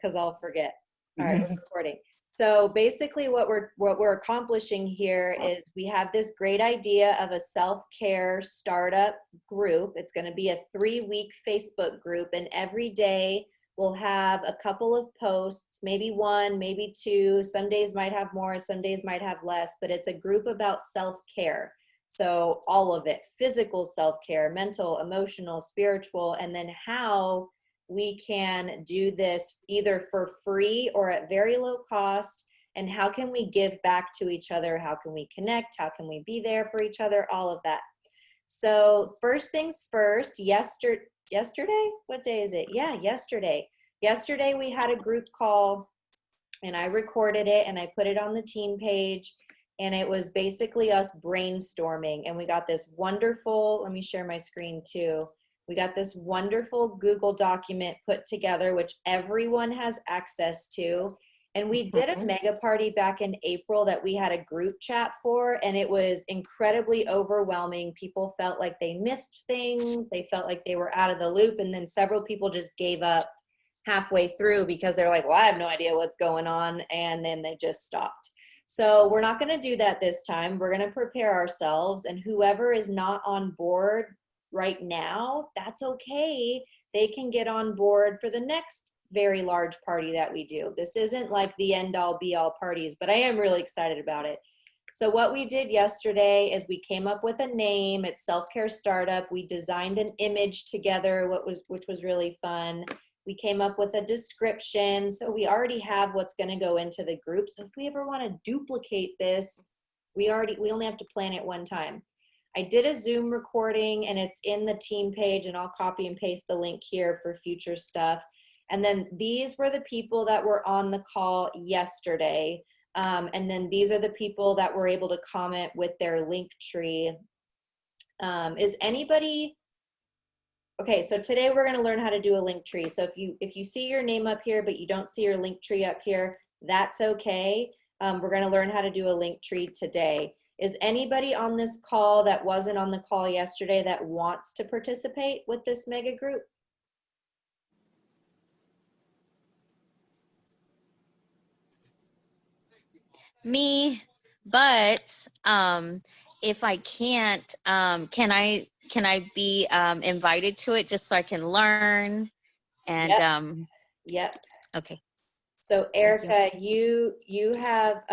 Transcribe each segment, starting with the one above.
because I'll forget. All right, we're recording. So basically what we're accomplishing here is we have this great idea of a self-care startup group. It's going to be a 3-week Facebook group, and every day we'll have a couple of posts, maybe 1, maybe 2. Some days might have more, some days might have less, but it's a group about self-care. So all of it, physical self-care, mental, emotional, spiritual, and then how we can do this either for free or at very low cost, and how can we give back to each other, how can we connect, how can we be there for each other, all of that. So first things first, yesterday, what day is it? Yeah, yesterday we had a group call, and I recorded it and I put it on the team page, and it was basically us brainstorming, and we got this wonderful, let me share my screen too. We got this wonderful Google document put together, which everyone has access to. And we did a mega party back in April that we had a group chat for, and it was incredibly overwhelming. People felt like they missed things. They felt like they were out of the loop. And then several people just gave up halfway through because they're like, well, I have no idea what's going on. And then they just stopped. So we're not going to do that this time. We're going to prepare ourselves, and whoever is not on board right now, that's okay. They can get on board for the next very large party that we do. This isn't like the end all be all parties, but I am really excited about it. So what we did yesterday is we came up with a name. It's Self-Care Startup. We designed an image together, which was really fun. We came up with a description. So we already have what's going to go into the group. So if we ever want to duplicate this, we only have to plan it one time. I did a Zoom recording, and it's in the team page, and I'll copy and paste the link here for future stuff. And then these were the people that were on the call yesterday. And then these are the people that were able to comment with their link tree. Is anybody, okay, so today we're going to learn how to do a link tree. So if you see your name up here, but you don't see your link tree up here, that's okay. We're going to learn how to do a link tree today. Is anybody on this call that wasn't on the call yesterday that wants to participate with this mega group? Me, but if I can't, can I be invited to it just so I can learn? And Yep. Okay. So Erica, you have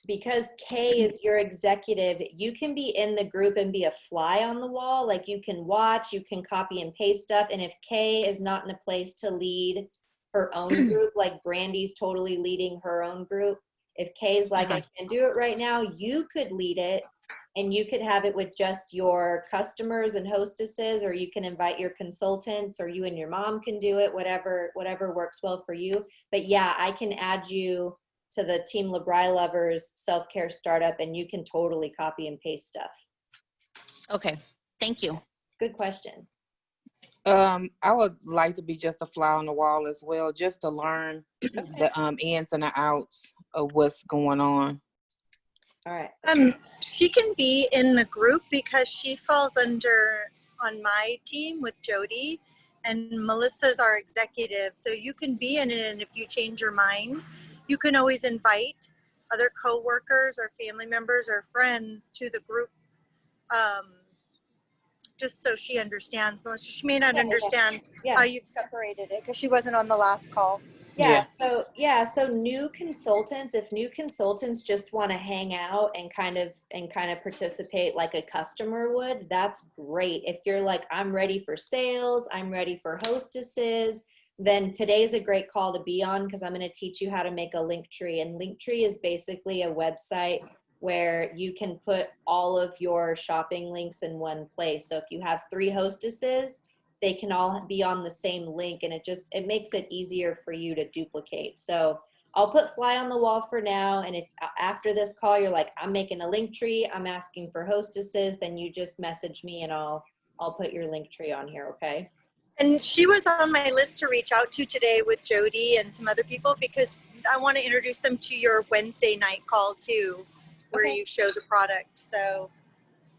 because Kay is your executive, you can be in the group and be a fly on the wall. Like, you can watch, you can copy and paste stuff. And if Kay is not in a place to lead her own group, like Brandy's totally leading her own group, if Kay's like, I can't do it right now, you could lead it, and you could have it with just your customers and hostesses, or you can invite your consultants, or you and your mom can do it, whatever works well for you. But yeah, I can add you to the Team LeBri Lovers Self-Care Startup, and you can totally copy and paste stuff. Okay, thank you. Good question. I would like to be just a fly on the wall as well, just to learn the ins and the outs of what's going on. All right. She can be in the group because she falls on my team with Jody, and Melissa's our executive. So you can be in it, and if you change your mind, you can always invite other coworkers or family members or friends to the group, just so she understands. Melissa, she may not understand how you've separated it because she wasn't on the last call. So new consultants, if new consultants just want to hang out and kind of participate like a customer would, that's great. If you're like, I'm ready for sales, I'm ready for hostesses, then today's a great call to be on, because I'm going to teach you how to make a link tree. And Linktree is basically a website where you can put all of your shopping links in one place. So if you have 3 hostesses, they can all be on the same link, and it makes it easier for you to duplicate. So I'll put fly on the wall for now. And if after this call you're like, I'm making a link tree, I'm asking for hostesses, then you just message me and I'll put your link tree on here. Okay. And she was on my list to reach out to today with Jody and some other people, because I want to introduce them to your Wednesday night call too, where you show the product. So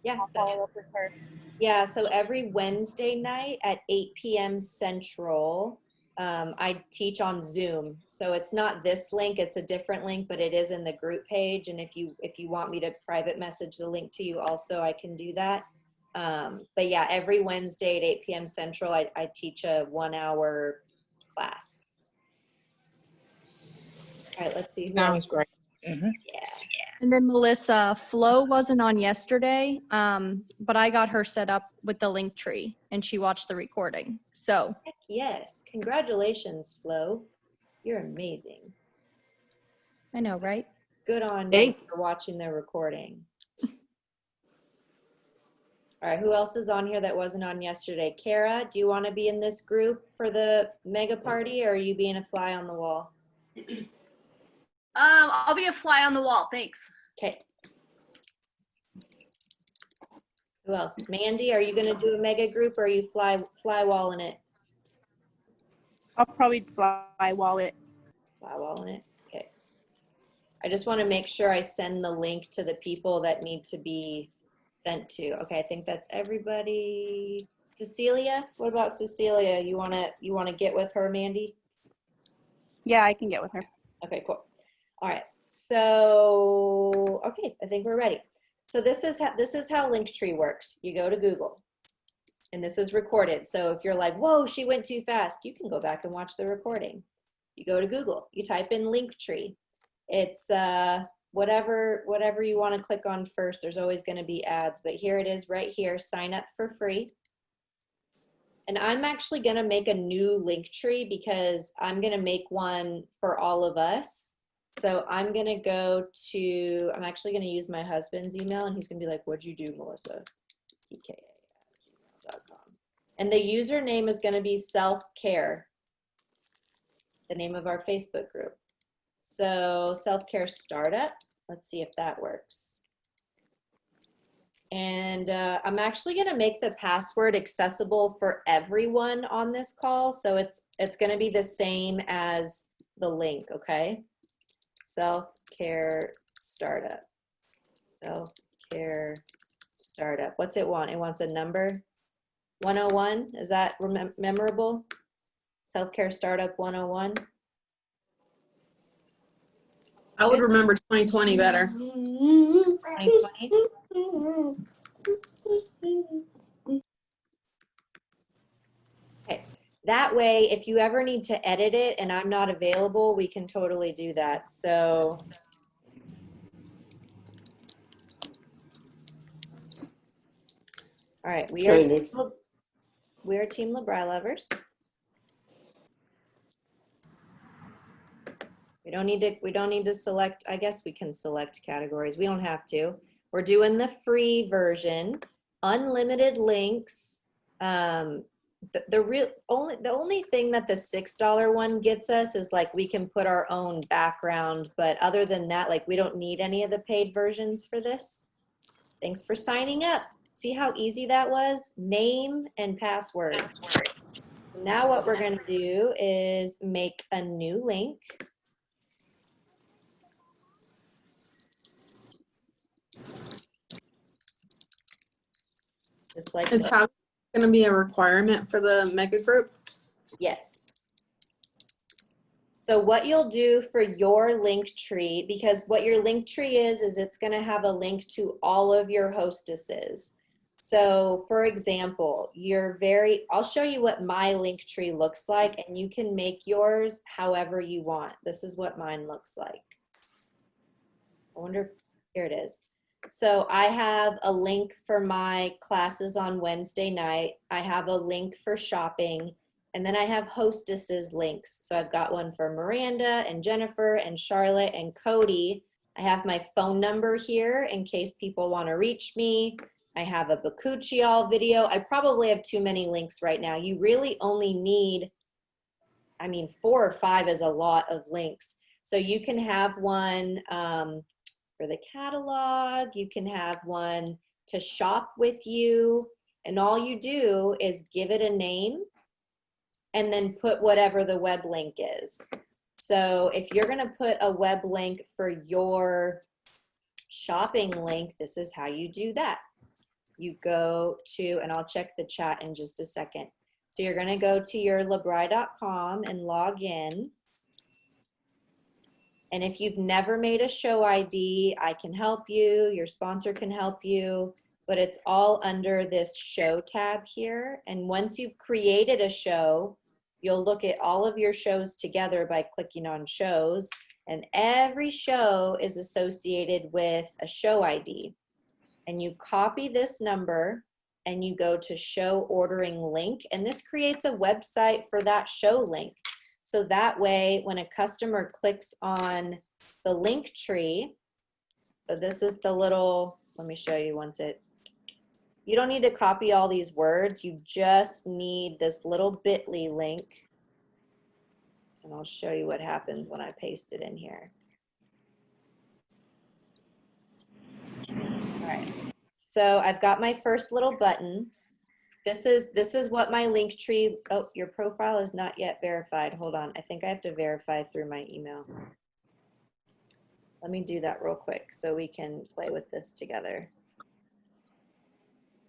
yeah, I'll follow up with her. Yeah, so every Wednesday night at 8 p.m. Central, I teach on Zoom. So it's not this link, it's a different link, but it is in the group page. And if you want me to private message the link to you also, I can do that. But yeah, every Wednesday at 8 p.m. Central, I teach a 1-hour class. All right, let's see who else. Sounds great. Mhm. Yeah. And then Melissa, Flo wasn't on yesterday, but I got her set up with the link tree and she watched the recording. So Heck yes. Congratulations, Flo. You're amazing. I know, right? Good on you Thank for watching the recording. All right, who else is on here that wasn't on yesterday? Kara, do you want to be in this group for the mega party, or are you being a fly on the wall? I'll be a fly on the wall. Thanks. Okay. Who else? Mandy, are you going to do a mega group, or are you fly walling it? I'll probably fly wallet. Fly walling it. Okay. I just want to make sure I send the link to the people that need to be sent to. Okay, I think that's everybody. Cecilia, what about Cecilia? You wanna get with her, Mandy? Yeah, I can get with her. Okay, cool. All right. So, okay, I think we're ready. So this is how Linktree works. You go to Google, and this is recorded. So if you're like, whoa, she went too fast, you can go back and watch the recording. You go to Google, you type in Linktree. It's whatever you want to click on first. There's always going to be ads, but here it is right here. Sign up for free. And I'm actually going to make a new Linktree because I'm going to make one for all of us. So I'm going to go to, I'm actually going to use my husband's email, and he's going to be like, what'd you do, Melissa? pka@gmail.com. And the username is going to be self-care, the name of our Facebook group. So self-care startup, let's see if that works. And I'm actually gonna make the password accessible for everyone on this call. So it's gonna be the same as the link, okay? Self-care startup, self-care startup. What's it want? It wants a number, 101, is that memorable? Self-care startup 101. I would remember 2020 better. 2020. Okay. That way, if you ever need to edit it and I'm not available, we can totally do that. So, all right, we are Team LeBry lovers. We don't need to select, I guess we can select categories. We don't have to. We're doing the free version, unlimited links. The only thing that the $6 one gets us is like we can put our own background, but other than that, like we don't need any of the paid versions for this. Thanks for signing up. See how easy that was? Name and password. So now what we're gonna do is make a new link. Just like Is how going to be a requirement for the mega group? yes. So what you'll do for your link tree, because what your link tree is it's going to have a link to all of your hostesses. So for example, I'll show you what my link tree looks like, and you can make yours however you want. This is what mine looks like. I wonder if, here it is. So I have a link for my classes on Wednesday night. I have a link for shopping, and then I have hostesses links. So I've got one for Miranda and Jennifer and Charlotte and Cody. I have my phone number here in case people want to reach me. I have a Bakuchiol video. I probably have too many links right now. You really only need, 4 or 5 is a lot of links. So you can have one for the catalog, you can have one to shop with you, and all you do is give it a name and then put whatever the web link is. So if you're gonna put a web link for your shopping link, this is how you do that. You go to, and I'll check the chat in just a second. So you're going to go to your labri.com and log in. And if you've never made a show ID, I can help you, your sponsor can help you, but it's all under this show tab here. And once you've created a show, you'll look at all of your shows together by clicking on shows, and every show is associated with a show ID. And you copy this number and you go to show ordering link, and this creates a website for that show link. So that way, when a customer clicks on the link tree, so this is the little, let me show you once you don't need to copy all these words, you just need this little bit.ly link. And I'll show you what happens when I paste it in here. All right, so I've got my first little button. This is what my link tree, oh, your profile is not yet verified. Hold on, I think I have to verify through my email. Let me do that real quick so we can play with this together.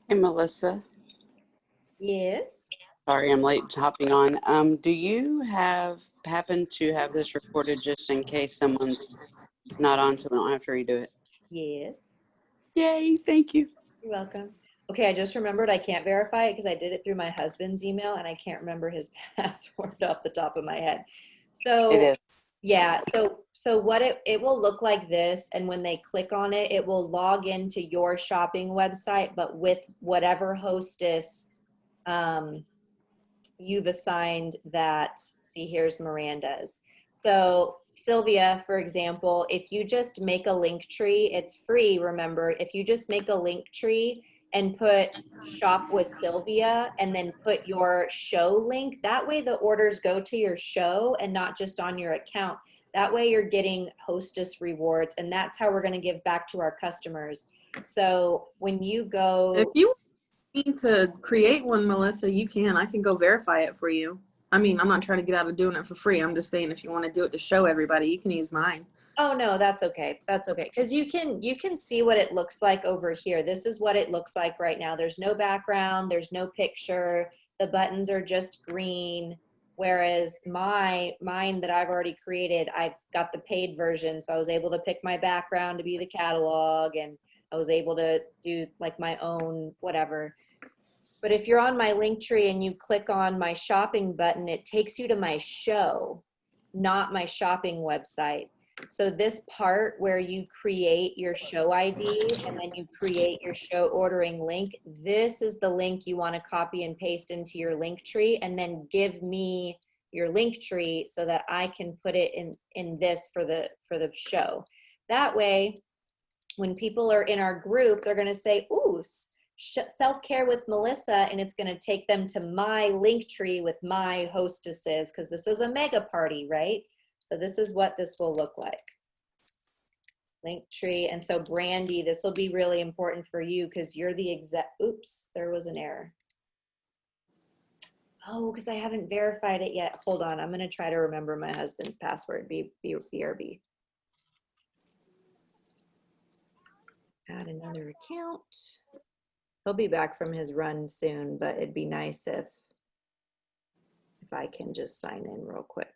Hey, Melissa. Yes. Sorry, I'm late hopping on. Do you happen to have this recorded just in case someone's not on so we don't have to redo it? Yes. Yay, thank you. You're welcome. Okay, I just remembered I can't verify it because I did it through my husband's email and I can't remember his password off the top of my head. So It is. yeah, so what it will look like this, and when they click on it, it will log into your shopping website, but with whatever hostess you've assigned that. See, here's Miranda's. So Sylvia, for example, if you just make a link tree, it's free, remember, if you just make a link tree and put shop with Sylvia and then put your show link, that way the orders go to your show and not just on your account. That way you're getting hostess rewards, and that's how we're going to give back to our customers. So when you go, If you need to create one, Melissa, you can. I can go verify it for you. I mean, I'm not trying to get out of doing it for free. I'm just saying if you want to do it to show everybody, you can use mine. oh no, that's okay. That's okay. Because you can see what it looks like over here. This is what it looks like right now. There's no background, there's no picture. The buttons are just green. Whereas mine that I've already created, I've got the paid version. So I was able to pick my background to be the catalog, and I was able to do like my own whatever. But if you're on my link tree and you click on my shopping button, it takes you to my show, not my shopping website. So this part where you create your show ID and then you create your show ordering link, this is the link you want to copy and paste into your link tree, and then give me your link tree so that I can put it in this for the show. That way, when people are in our group, they're going to say, ooh, self-care with Melissa, and it's going to take them to my link tree with my hostesses, because this is a mega party, right? So this is what this will look like. Link tree. And so Brandy, this will be really important for you because you're the oops, there was an error. Oh, because I haven't verified it yet. Hold on, I'm going to try to remember my husband's password, BRB. Add another account. He'll be back from his run soon, but it'd be nice if I can just sign in real quick.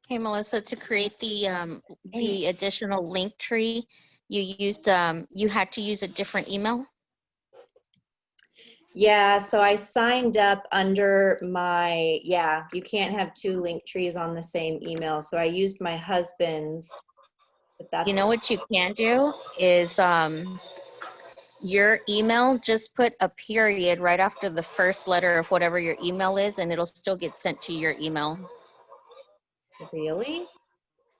Okay, Melissa, to create the additional link tree, you used you had to use a different email? Yeah, so I signed up under my, yeah, you can't have two link trees on the same email. So I used my husband's, but that's, You know what you can do is your email, just put a period right after the first letter of whatever your email is, and it'll still get sent to your email. really?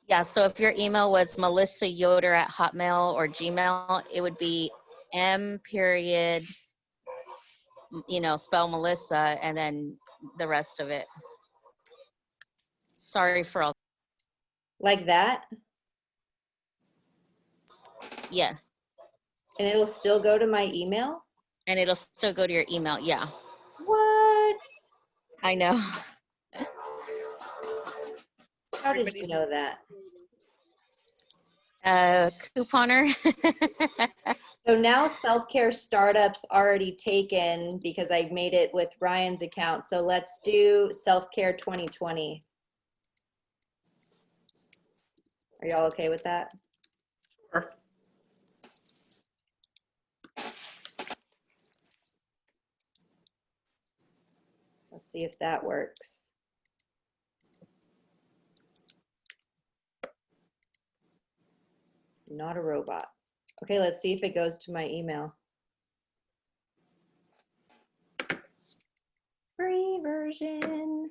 Yeah, so if your email was Melissa Yoder at Hotmail or Gmail, it would be M period spell Melissa and then the rest of it. Sorry for all. Like that? Yeah. And it'll still go to my email? And it'll still go to your email. Yeah. What? I know. How did you know that? Couponer. So now self-care startups already taken because I made it with Ryan's account. So let's do self-care 2020. Are y'all okay with that? Sure. Let's see if that works. Not a robot. Okay, let's see if it goes to my email. Free version.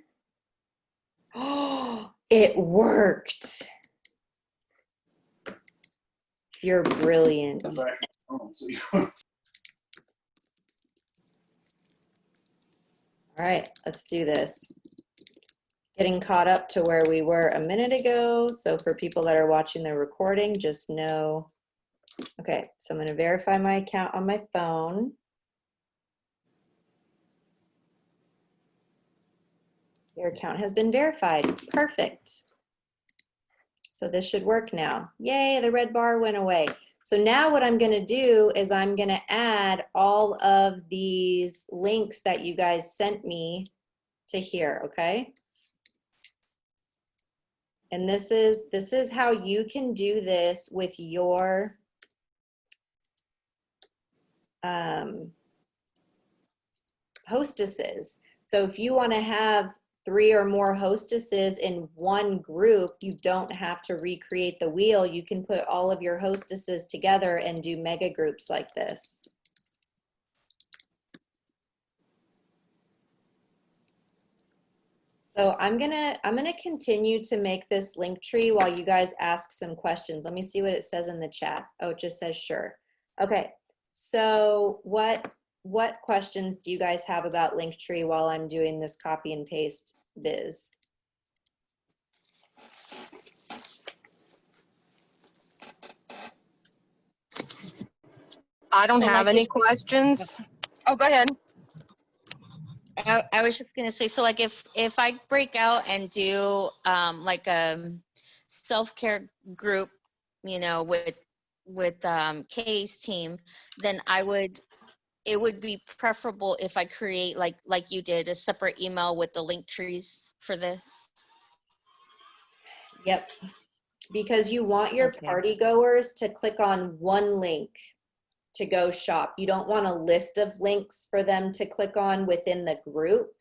Oh, it worked. You're brilliant. That's right. All right, let's do this. Getting caught up to where we were a minute ago. So for people that are watching the recording, just know. Okay, so I'm going to verify my account on my phone. Your account has been verified. Perfect. So this should work now. Yay, the red bar went away. So now what I'm going to do is I'm going to add all of these links that you guys sent me to here, okay? And this is how you can do this with your hostesses. So if you want to have 3 or more hostesses in one group, you don't have to recreate the wheel. You can put all of your hostesses together and do mega groups like this. So I'm gonna continue to make this link tree while you guys ask some questions. Let me see what it says in the chat. Oh, it just says sure. Okay, so what questions do you guys have about Linktree while I'm doing this copy and paste biz? I don't have any questions. Oh, go ahead. I was just gonna say, so like if I break out and do like a self-care group, with Kay's team, then it would be preferable if I create like you did a separate email with the link trees for this. Yep, because you want your party goers to click on one link to go shop. You don't want a list of links for them to click on within the group.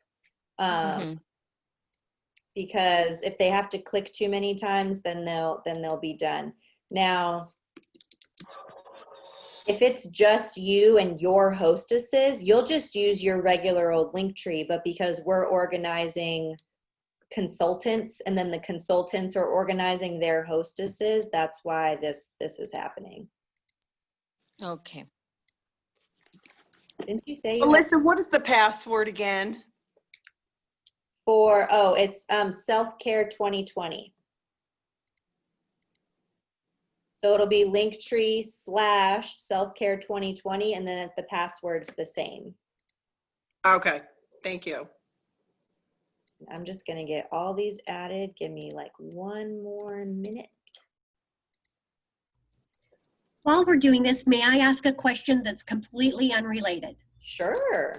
Because if they have to click too many times, then they'll be done. Now, if it's just you and your hostesses, you'll just use your regular old link tree, but because we're organizing consultants and then the consultants are organizing their hostesses, that's why this is happening. Okay. Didn't you say Alyssa, what is the password again? It's self-care 2020. So it'll be Linktree / self-care 2020, and then the password's the same. Okay, thank you. I'm just gonna get all these added. Give me like 1 more minute. While we're doing this, may I ask a question that's completely unrelated? Sure.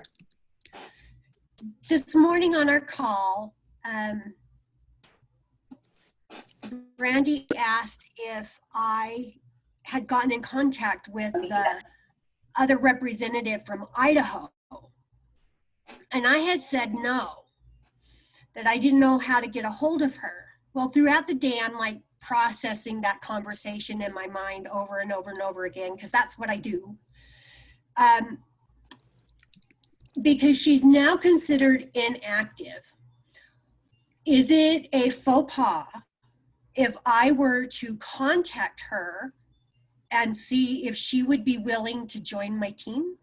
This morning on our call, Randy asked if I had gotten in contact with the other representative from Idaho. And I had said no, that I didn't know how to get a hold of her. Well, throughout the day, I'm like processing that conversation in my mind over and over and over again, because that's what I do. Because she's now considered inactive. Is it a faux pas if I were to contact her and see if she would be willing to join my team?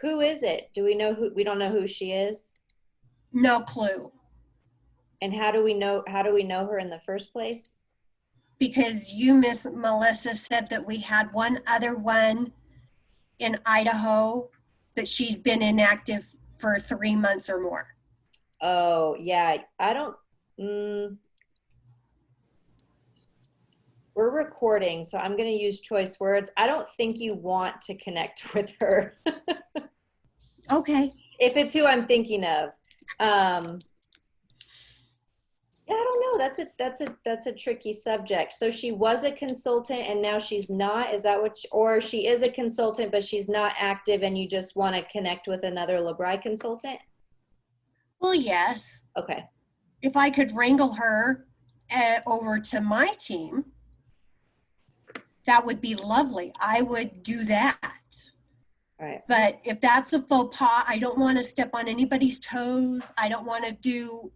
Who is it? Do we know who? We don't know who she is. No clue. And how do we know her in the first place? Because you, Miss Melissa, said that we had one other one in Idaho, but she's been inactive for 3 months or more. Oh, yeah. I don't, we're recording, so I'm going to use choice words. I don't think you want to connect with her. Okay. If it's who I'm thinking of. Yeah, I don't know. That's a tricky subject. So she was a consultant and now she's not. Is that what? Or she is a consultant but she's not active, and you just want to connect with another LeBri consultant? Well, yes. Okay. If I could wrangle her over to my team, that would be lovely. I would do that. All right. But if that's a faux pas, I don't want to step on anybody's toes. I don't want to do